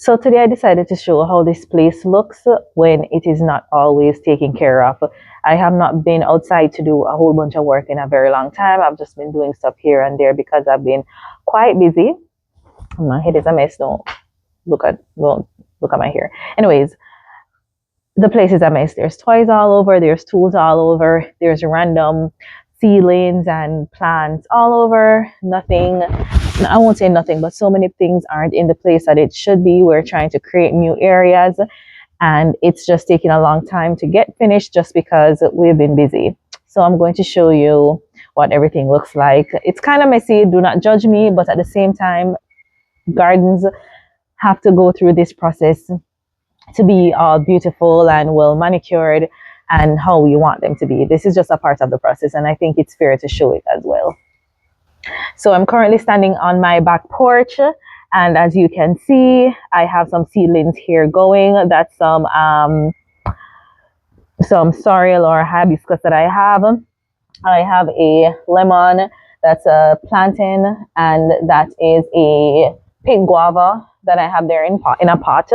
So today I decided to show how this place looks when it is not always taken care of. I have not been outside to do a whole bunch of work in a very long time. I've just been doing stuff here and there because I've been quite busy. My head is a mess. Don't look at my hair. Anyways, the place is a mess. There's toys all over, there's tools all over, there's random ceilings and plants all over. Nothing, I won't say nothing, but so many things aren't in the place that it should be. We're trying to create new areas and it's just taking a long time to get finished just because we've been busy. So I'm going to show you what everything looks like. It's kind of messy, do not judge me, but at the same time, gardens have to go through this process to be all beautiful and well manicured and how we want them to be. This is just a part of the process, and I think it's fair to show it as well. So I'm currently standing on my back porch, and as you can see, I have some seedlings here going. That's some sorrel or hibiscus that I have. I have a lemon that's a plantain, and that is a pink guava that I have there in a pot.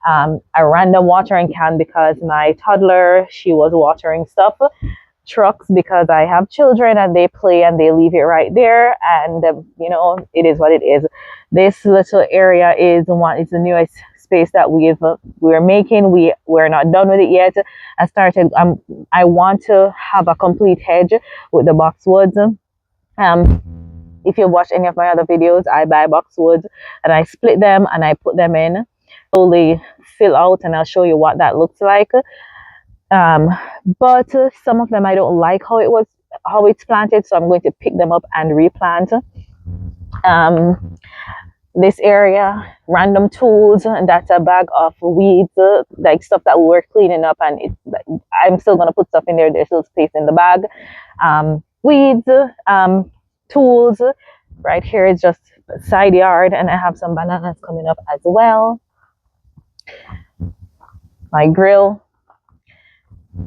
A random watering can because my toddler, she was watering stuff. Trucks because I have children and they play and they leave it right there, and it is what it is. This little area is the newest space that we're making. We're not done with it yet. I want to have a complete hedge with the boxwoods. If you watch any of my other videos, I buy boxwoods and I split them and I put them in, slowly fill out, and I'll show you what that looks like. But some of them I don't like how it's planted, so I'm going to pick them up and replant. This area, random tools, and that's a bag of weeds, like stuff that we're cleaning up, and I'm still gonna put stuff in there. There's still space in the bag. Weeds, tools. Right here is just side yard, and I have some bananas coming up as well. My grill.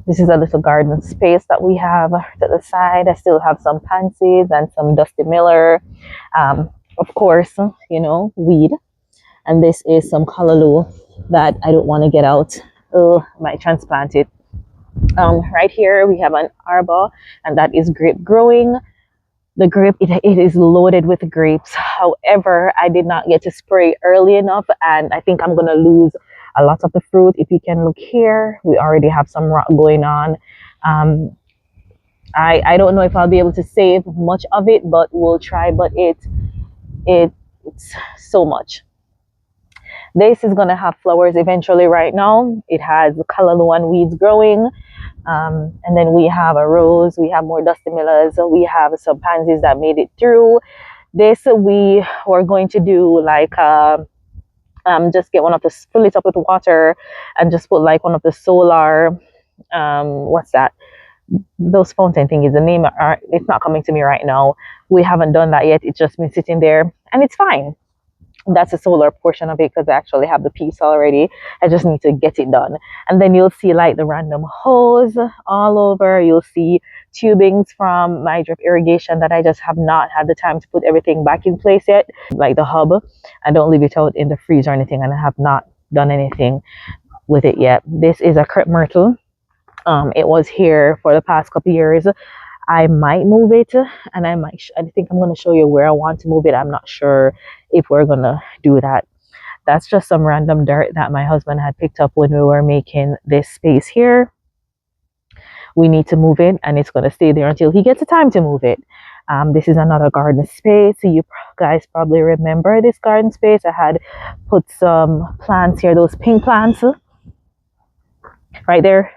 This is a little garden space that we have to the side. I still have some pansies and some Dusty Miller. Of course, weed. And this is some callaloo that I don't want to get out. Might transplant it. Right here we have an arbor, and that is grape growing. The grape, it is loaded with grapes. However, I did not get to spray early enough, and I think I'm gonna lose a lot of the fruit. If you can look here, we already have some rot going on. I don't know if I'll be able to save much of it, but we'll try. But it's so much. This is gonna have flowers eventually. Right now, it has callaloo and weeds growing. And then we have a rose, we have more Dusty Millers, we have some pansies that made it through. This we were going to do like just get one of the, fill it up with water and just put like one of the solar what's that, those fountain thing is the name, it's not coming to me right now. We haven't done that yet. It's just been sitting there and it's fine. That's the solar portion of it because I actually have the piece already. I just need to get it done. And then you'll see like the random hose all over. You'll see tubings from my drip irrigation that I just have not had the time to put everything back in place yet. Like the hub, I don't leave it out in the freeze or anything, and I have not done anything with it yet. This is a crepe myrtle. It was here for the past couple years. I might move it, and I think I'm going to show you where I want to move it. I'm not sure if we're going to do that. That's just some random dirt that my husband had picked up when we were making this space here. We need to move it, and it's going to stay there until he gets the time to move it. This is another garden space. You guys probably remember this garden space. I had put some plants here, those pink plants right there.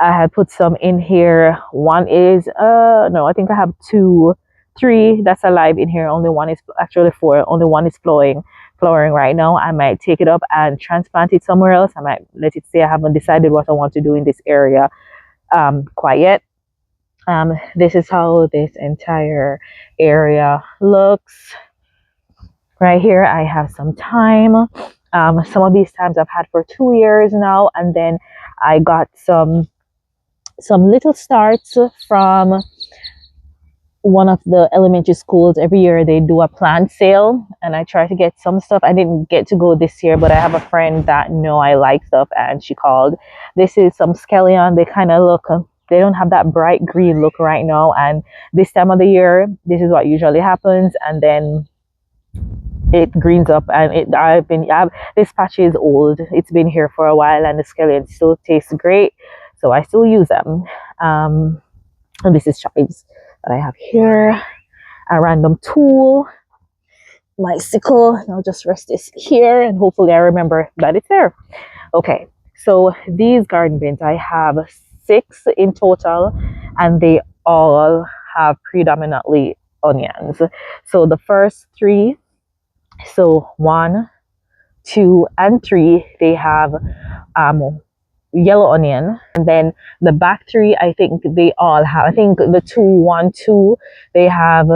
I had put some in here. One is no, I think I have three that's alive in here. Only one is actually four. Only one is flowering right now. I might take it up and transplant it somewhere else. I might let it stay. I haven't decided what I want to do in this area quite yet. This is how this entire area looks. Right here, I have some thyme. Some of these thymes I've had for 2 years now, and then I got some little starts from one of the elementary schools, every year they do a plant sale, and I try to get some stuff. I didn't get to go this year, but I have a friend that know I like stuff, and she called. This is some scallion. They kind of look, they don't have that bright green look right now, and this time of the year this is what usually happens, and then it greens up. And this patch is old, it's been here for a while, and the scallion still tastes great, so I still use them. And this is chives that I have here, a random tool, my sickle, and I'll just rest this here, and hopefully I remember that it's there. Okay, so these garden bins, I have 6 in total, and they all have predominantly onions. So the first 3, so 1, 2, and 3, they have yellow onion, and then the back 3, I think they all have, I think the 2, 1, 2, they have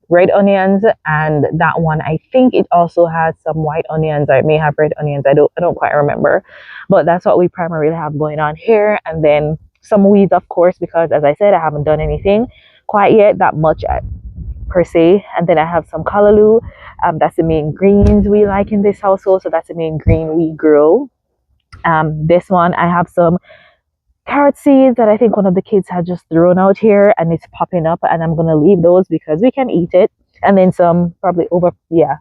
red onions, and that one, I think it also has some white onions, or it may have red onions, I don't quite remember, but that's what we primarily have going on here. And then some weeds, of course, because as I said, I haven't done anything quite yet that much per se. And then I have some callaloo. That's the main greens we like in this household, so that's the main green we grow. This one, I have some carrot seeds that I think one of the kids had just thrown out here, and it's popping up, and I'm gonna leave those because we can eat it. And then some, probably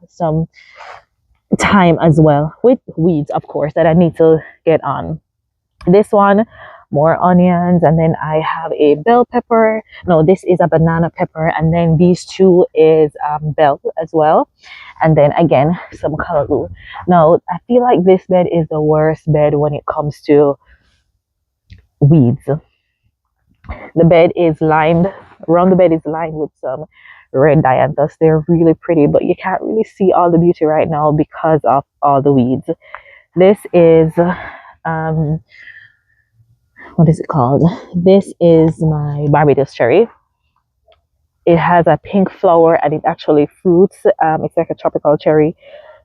some thyme as well, with weeds, of course, that I need to get on. This one, more onions, and then I have a bell pepper. No, this is a banana pepper, and then these 2 is bell as well. And then again, some callaloo. Now, I feel like this bed is the worst bed when it comes to weeds. The bed is lined, around the bed is lined with some red dianthus. They're really pretty, but you can't really see all the beauty right now because of all the weeds. This is what is it called? This is my Barbados cherry. It has a pink flower, and it actually fruits. It's like a tropical cherry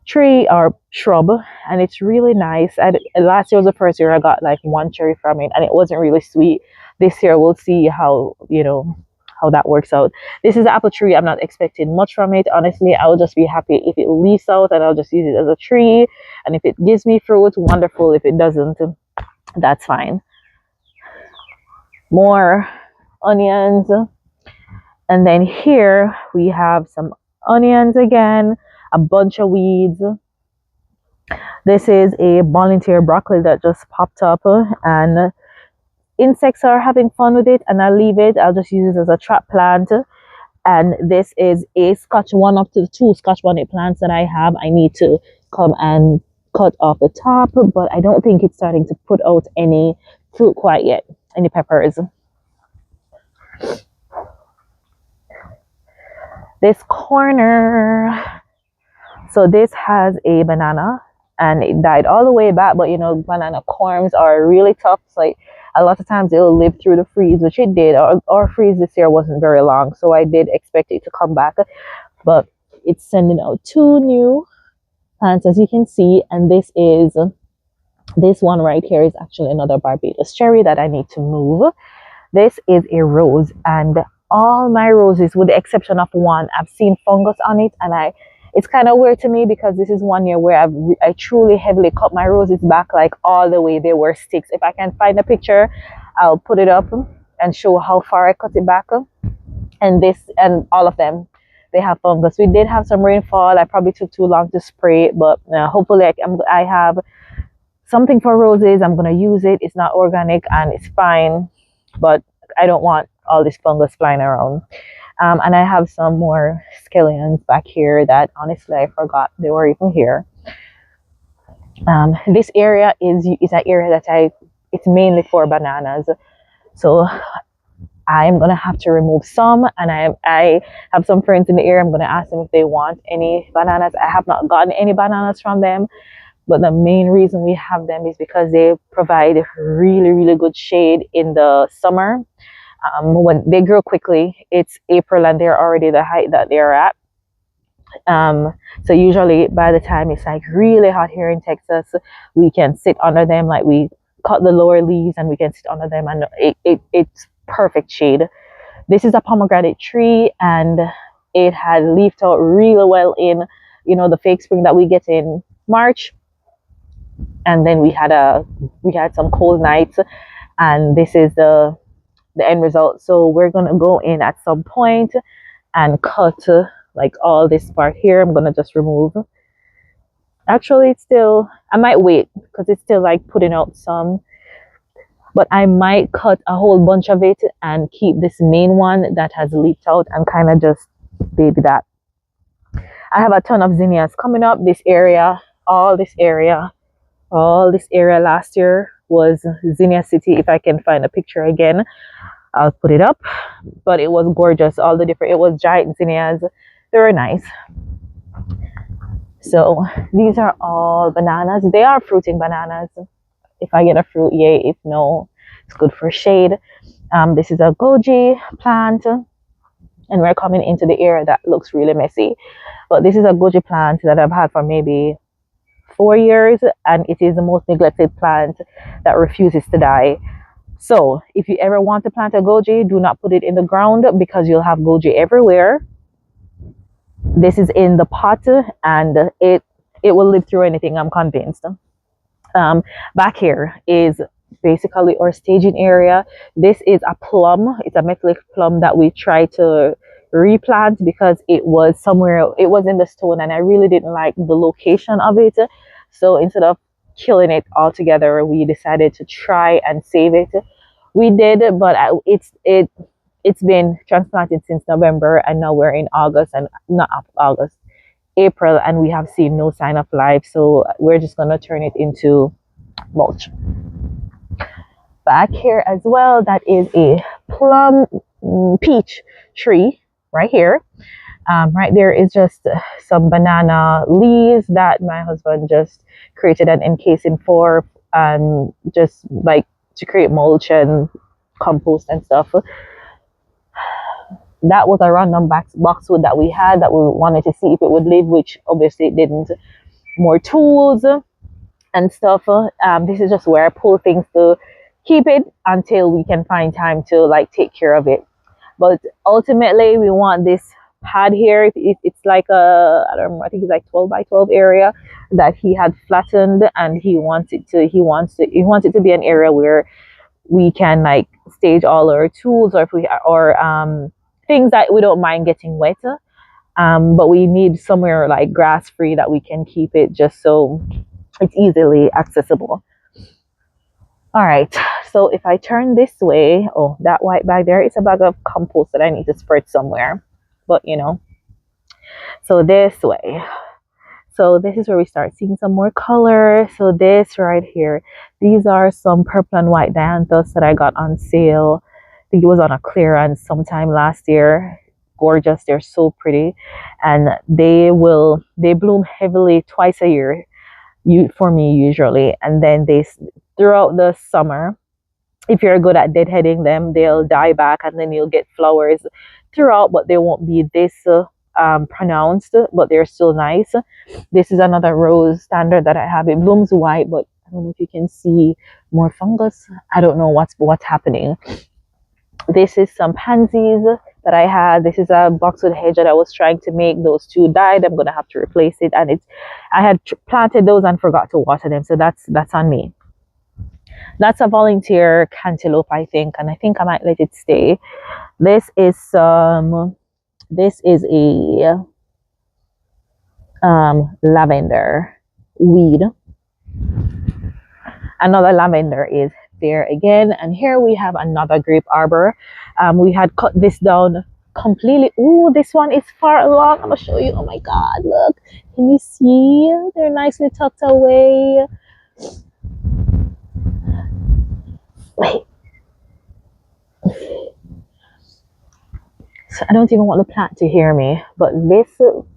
tree or shrub, and it's really nice. And last year was the first year I got like 1 cherry from it, and it wasn't really sweet. This year we'll see how how that works out. This is an apple tree. I'm not expecting much from it, honestly. I will just be happy if it leaves out, and I'll just use it as a tree. And if it gives me fruit, wonderful. If it doesn't, that's fine. More onions, and then here we have some onions again, a bunch of weeds. This is a volunteer broccoli that just popped up, and insects are having fun with it, and I'll leave it. I'll just use it as a trap plant. And this is a one up to 2 Scotch bonnet plants that I have. I need to come and cut off the top, but I don't think it's starting to put out any fruit quite yet, any peppers. This corner, so this has a banana, and it died all the way back, but banana corms are really tough. It's like a lot of times it'll live through the freeze, which it did. Our freeze this year wasn't very long, so I did expect it to come back, but it's sending out 2 new plants, as you can see. And this one right here is actually another Barbados cherry that I need to move. This is a rose, and all my roses, with the exception of one, I've seen fungus on it, and it's kind of weird to me because this is one year where I truly heavily cut my roses back, like all the way. They were sticks. If I can find a picture, I'll put it up and show how far I cut it back. And all of them, they have fungus. We did have some rainfall. I probably took too long to spray it, but hopefully I have something for roses. I'm gonna use it. It's not organic and it's fine, but I don't want all this fungus flying around. And I have some more scallions back here that honestly I forgot they were even here. This area is an area that it's mainly for bananas, so I'm gonna have to remove some. And I have some friends in the area. I'm gonna ask them if they want any bananas. I have not gotten any bananas from them, but the main reason we have them is because they provide really, really good shade in the summer. When they grow quickly, it's April and they're already the height that they're at. So usually by the time it's like really hot here in Texas, we can sit under them. Like we cut the lower leaves and we can sit under them, and it's perfect shade. This is a pomegranate tree, and it had leafed out really well in, the fake spring that we get in March. And then we had some cold nights, and this is the end result. So we're gonna go in at some point and cut like all this part here. I'm gonna just remove. Actually, it's still, I might wait because it's still like putting out some, but I might cut a whole bunch of it and keep this main one that has leaked out and kind of just baby that. I have a ton of zinnias coming up. This area, all this area, all this area last year was Zinnia City. If I can find a picture again, I'll put it up. But it was gorgeous. All the different, it was giant zinnias. They were nice. So these are all bananas. They are fruiting bananas. If I get a fruit, yay. If no, it's good for shade. This is a goji plant, and we're coming into the area that looks really messy. But this is a goji plant that I've had for maybe 4 years, and it is the most neglected plant that refuses to die. So if you ever want to plant a goji, do not put it in the ground because you'll have goji everywhere. This is in the pot, and it will live through anything, I'm convinced. Back here is basically our staging area. This is a plum. It's a metallic plum that we tried to replant because it was somewhere, it was in the stone, and I really didn't like the location of it. So instead of killing it altogether, we decided to try and save it. We did, but it's been transplanted since November, and now we're in August, and not August, April, and we have seen no sign of life. So we're just gonna turn it into mulch. Back here as well, that is a plum peach tree right here. Right there is just some banana leaves that my husband just created an encasing for, just like to create mulch and compost and stuff. That was a random boxwood that we had that we wanted to see if it would live, which obviously it didn't. More tools and stuff. This is just where I pull things to keep it until we can find time to like take care of it. But ultimately, we want this pad here. It's like I don't remember, I think it's like 12 by 12 area that he had flattened, and he wants it to be an area where we can like stage all our tools, or if we or things that we don't mind getting wet. But we need somewhere like grass free that we can keep it, just so it's easily accessible. All right, so if I turn this way, oh, that white bag there is a bag of compost that I need to spread somewhere, but so this way. So this is where we start seeing some more color. So this right here, these are some purple and white dianthus that I got on sale. I think it was on a clearance sometime last year. Gorgeous, they're so pretty, and they bloom heavily twice a year, for me usually, and then throughout the summer, if you're good at deadheading them, they'll die back, and then you'll get flowers throughout, but they won't be this pronounced, but they're still nice. This is another rose standard that I have. It blooms white, but I don't know if you can see more fungus. I don't know what's happening. This is some pansies that I had. This is a boxwood hedge that I was trying to make. Those two died. I'm gonna have to replace it, and I had planted those and forgot to water them, so that's on me. That's a volunteer cantaloupe, I think, and I think I might let it stay. This is a lavender weed. Another lavender is there again, and here we have another grape arbor. We had cut this down completely. Ooh, this one is far along. I'm gonna show you. Oh my god, look, can you see? They're nicely tucked away. Wait, so I don't even want the plant to hear me, but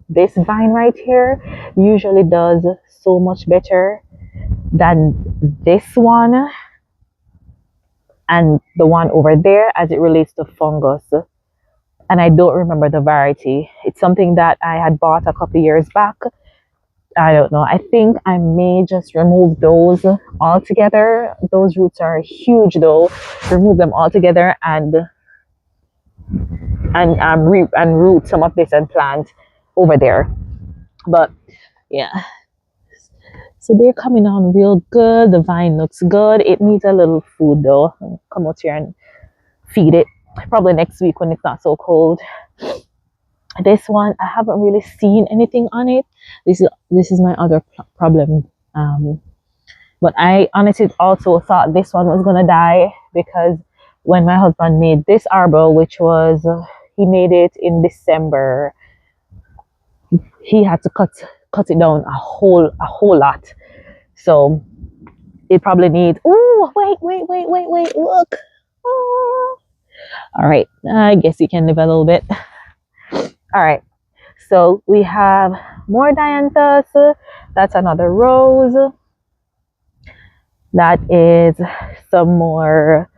this vine right here usually does so much better than this one and the one over there as it relates to fungus. And I don't remember the variety. It's something that I had bought a couple years back. I don't know. I think I may just remove those altogether. Those roots are huge though. Remove them altogether and and root some of this and plant over there. But yeah, so they're coming on real good. The vine looks good. It needs a little food though. I'll come out here and feed it probably next week when it's not so cold. This one I haven't really seen anything on it. This is my other problem. But I honestly also thought this one was gonna die because when my husband made this arbor, which was he made it in December, he had to cut it down a whole lot. So it probably needs. Oh wait! Look. Oh. All right, I guess you can live a little bit. All right, so we have more dianthus. That's another rose. That is some more.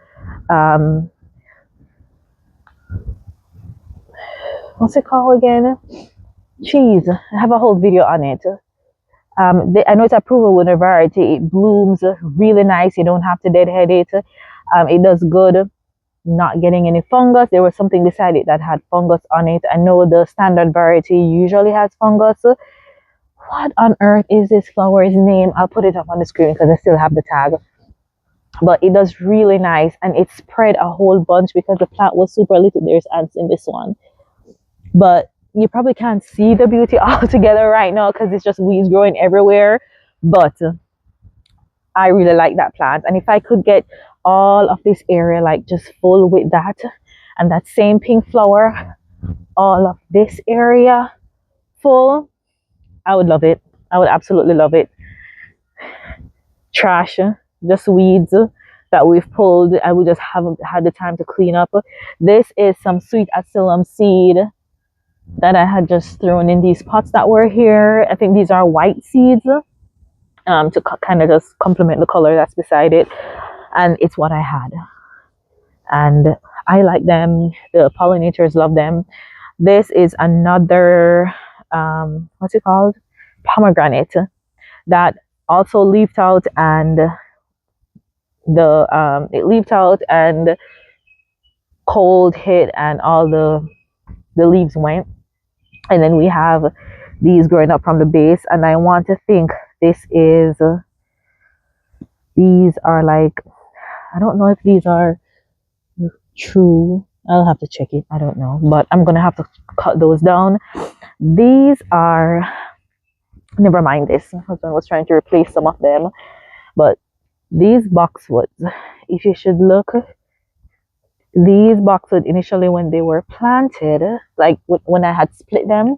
What's it called again? Cheese. I have a whole video on it. I know it's approval with a variety. It blooms really nice. You don't have to deadhead it. It does good not getting any fungus. There was something beside it that had fungus on it. I know the standard variety usually has fungus. What on earth is this flower's name? I'll put it up on the screen because I still have the tag. But it does really nice, and it spread a whole bunch because the plant was super little. There's ants in this one. But you probably can't see the beauty all together right now because it's just weeds growing everywhere. But I really like that plant. And if I could get all of this area like just full with that and that same pink flower, all of this area full, I would love it. I would absolutely love it. Trash, just weeds that we've pulled. I would just haven't had the time to clean up. This is some sweet acelum seed that I had just thrown in these pots that were here. I think these are white seeds to kind of just complement the color that's beside it. And it's what I had. And I like them. The pollinators love them. This is another, what's it called? Pomegranate that also leafed out, and it leafed out and cold hit and all the leaves went. And then we have these growing up from the base, and I want to think these are like, I don't know if these are true. I'll have to check it. I don't know, but I'm gonna have to cut those down. These are, never mind this. My husband was trying to replace some of them, but these boxwoods, if you should look, these boxwood initially when they were planted, like when I had split them,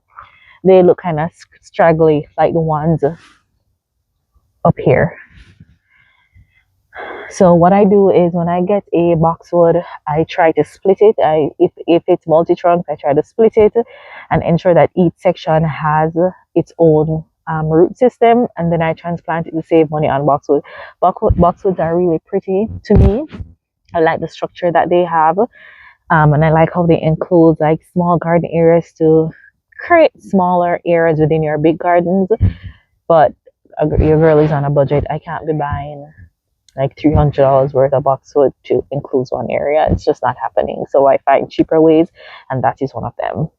they look kind of straggly like the ones up here. So what I do is when I get a boxwood, I try to split it. If it's multi-trunk, I try to split it and ensure that each section has its own root system, and then I transplant it to save money on boxwood. Boxwoods are really pretty to me. I like the structure that they have, and I like how they include like small garden areas to create smaller areas within your big gardens. But your girl is on a budget. I can't be buying like $300 worth of boxwood to include one area. It's just not happening. So I find cheaper ways, and that is one of them.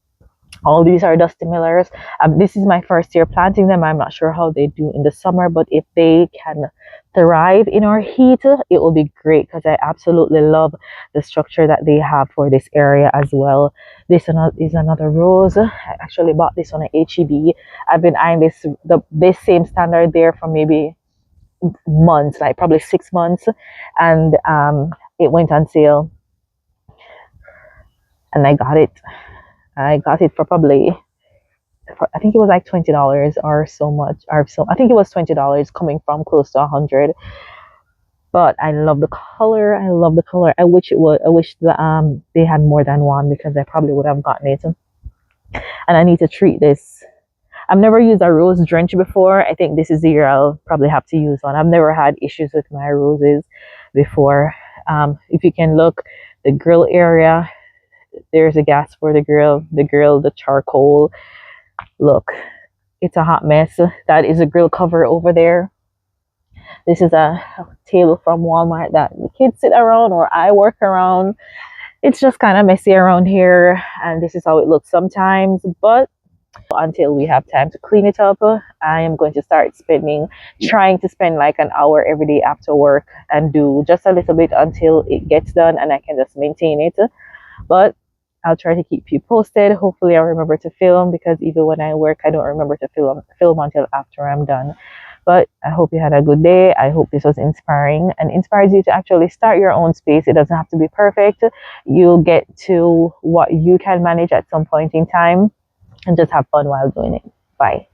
All these are dusty millers. This is my first year planting them. I'm not sure how they do in the summer, but if they can thrive in our heat, it will be great because I absolutely love the structure that they have for this area as well. This is another rose. I actually bought this on an HEB. I've been eyeing this same standard there for maybe months, like probably 6 months, and it went on sale, and I got it for probably, I think it was like $20 or so much, or so. I think it was $20 coming from close to 100. But I love the color. I love the color. I wish they had more than one because I probably would have gotten it. And I need to treat this. I've never used a rose drench before. I think this is the year I'll probably have to use one. I've never had issues with my roses before. If you can look, the grill area, there's a gas for the grill, the charcoal. Look, it's a hot mess. That is a grill cover over there. This is a table from Walmart that the kids sit around or I work around. It's just kind of messy around here, and this is how it looks sometimes. But until we have time to clean it up, I am going to start trying to spend like an hour every day after work and do just a little bit until it gets done and I can just maintain it. But I'll try to keep you posted. Hopefully, I'll remember to film because even when I work, I don't remember to film until after I'm done. But I hope you had a good day. I hope this was inspiring and inspires you to actually start your own space. It doesn't have to be perfect. You'll get to what you can manage at some point in time and just have fun while doing it. Bye.